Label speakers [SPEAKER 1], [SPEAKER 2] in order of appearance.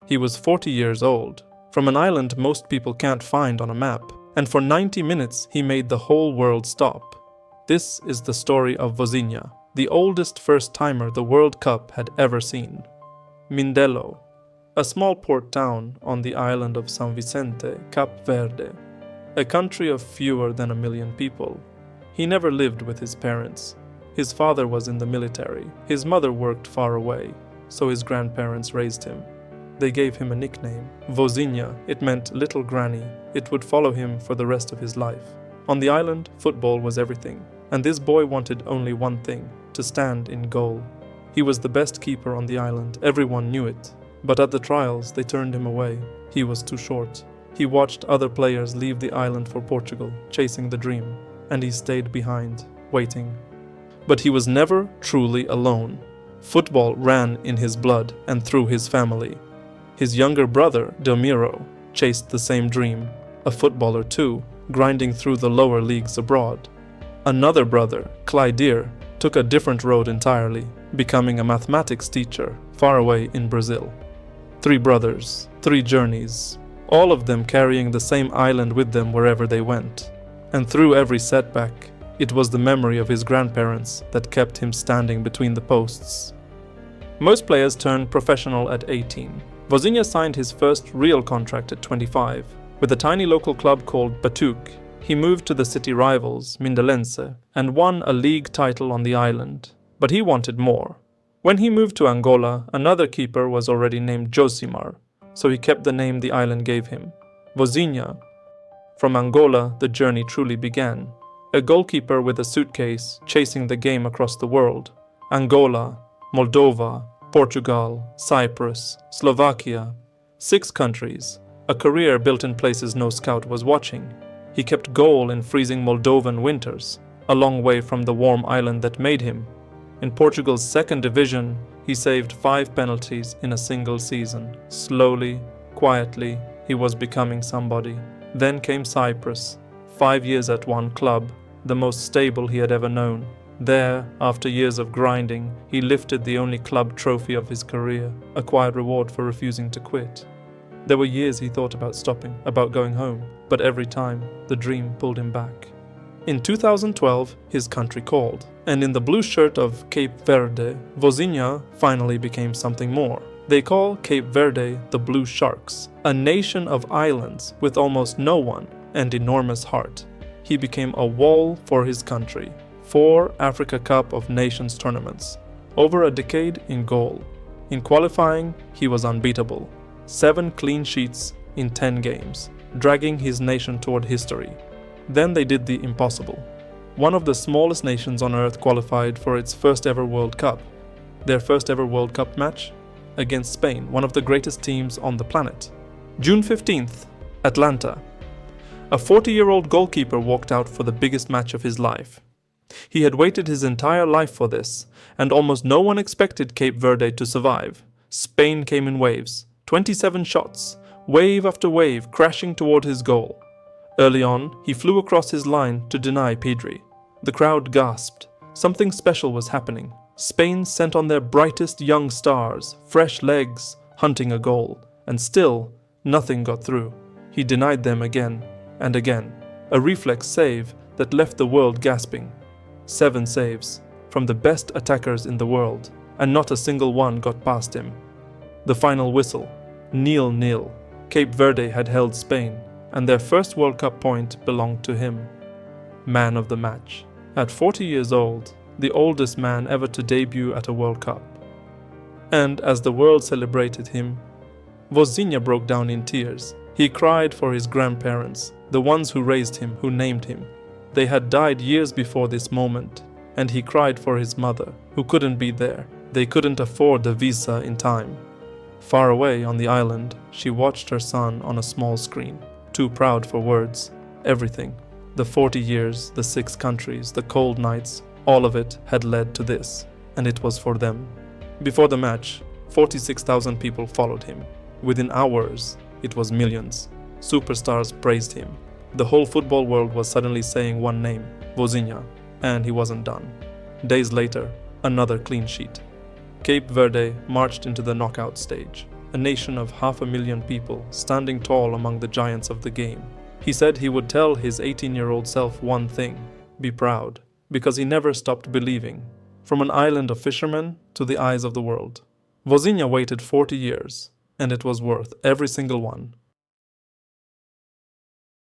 [SPEAKER 1] He was 40 years old, from an island most people can't find on a map, and for 90 minutes he made the whole world stop. This is the story of Vozinha, the oldest first-timer the World Cup had ever seen. Mindelo, a small port town on the island of San Vicente, Cape Verde, a country of fewer than 1 million people. He never lived with his parents. His father was in the military, his mother worked far away, so his grandparents raised him. They gave him a nickname, Vozinha. It meant little granny. It would follow him for the rest of his life. On the island, football was everything, and this boy wanted only one thing, to stand in goal. He was the best keeper on the island, everyone knew it, but at the trials they turned him away. He was too short. He watched other players leave the island for Portugal, chasing the dream, and he stayed behind, waiting. But he was never truly alone. Football ran in his blood and through his family. His younger brother, Delmiro, chased the same dream, a footballer too, grinding through the lower leagues abroad. Another brother, Clydeer, took a different road entirely, becoming a mathematics teacher far away in Brazil. 3 brothers, 3 journeys, all of them carrying the same island with them wherever they went. And through every setback, it was the memory of his grandparents that kept him standing between the posts. Most players turned professional at 18. Vozinha signed his first real contract at 25. With a tiny local club called Batuk, he moved to the city rivals, Mindelense, and won a league title on the island. But he wanted more. When he moved to Angola, another keeper was already named Josimar, so he kept the name the island gave him, Vozinha. From Angola, the journey truly began. A goalkeeper with a suitcase chasing the game across the world. Angola, Moldova, Portugal, Cyprus, Slovakia. 6 countries. A career built in places no scout was watching. He kept goal in freezing Moldovan winters, a long way from the warm island that made him. In Portugal's 2nd division, he saved 5 penalties in a single season. Slowly, quietly, he was becoming somebody. Then came Cyprus. 5 years at one club, the most stable he had ever known. There, after years of grinding, he lifted the only club trophy of his career, a quiet reward for refusing to quit. There were years he thought about stopping, about going home, but every time, the dream pulled him back. In 2012, his country called, and in the blue shirt of Cape Verde, Vozinha finally became something more. They call Cape Verde the Blue Sharks, a nation of islands with almost no one and enormous heart. He became a wall for his country. 4 Africa Cup of Nations tournaments, over a decade in goal. In qualifying, he was unbeatable. 7 clean sheets in 10 games, dragging his nation toward history. Then they did the impossible. One of the smallest nations on earth qualified for its first ever World Cup. Their first ever World Cup match? Against Spain, one of the greatest teams on the planet. June 15th, Atlanta. A 40-year-old goalkeeper walked out for the biggest match of his life. He had waited his entire life for this, and almost no one expected Cape Verde to survive. Spain came in waves, 27 shots, wave after wave crashing toward his goal. Early on, he flew across his line to deny Pedri. The crowd gasped. Something special was happening. Spain sent on their brightest young stars, fresh legs, hunting a goal, and still, nothing got through. He denied them again and again, a reflex save that left the world gasping. 7 saves, from the best attackers in the world, and not a single one got past him. The final whistle, 0-0. Cape Verde had held Spain, and their first World Cup point belonged to him. Man of the match. At 40 years old, the oldest man ever to debut at a World Cup. And as the world celebrated him, Vozinha broke down in tears. He cried for his grandparents, the ones who raised him, who named him. They had died years before this moment, and he cried for his mother, who couldn't be there. They couldn't afford the visa in time. Far away on the island, she watched her son on a small screen, too proud for words. Everything, the 40 years, the 6 countries, the cold nights, all of it had led to this, and it was for them. Before the match, 46,000 people followed him. Within hours, it was millions. Superstars praised him. The whole football world was suddenly saying one name, Vozinha, and he wasn't done. Days later, another clean sheet. Cape Verde marched into the knockout stage. a nation of 500,000 people standing tall among the giants of the game. He said he would tell his 18-year-old self one thing: be proud, because he never stopped believing. From an island of fishermen to the eyes of the world. Vozinha waited 40 years, and it was worth every single one.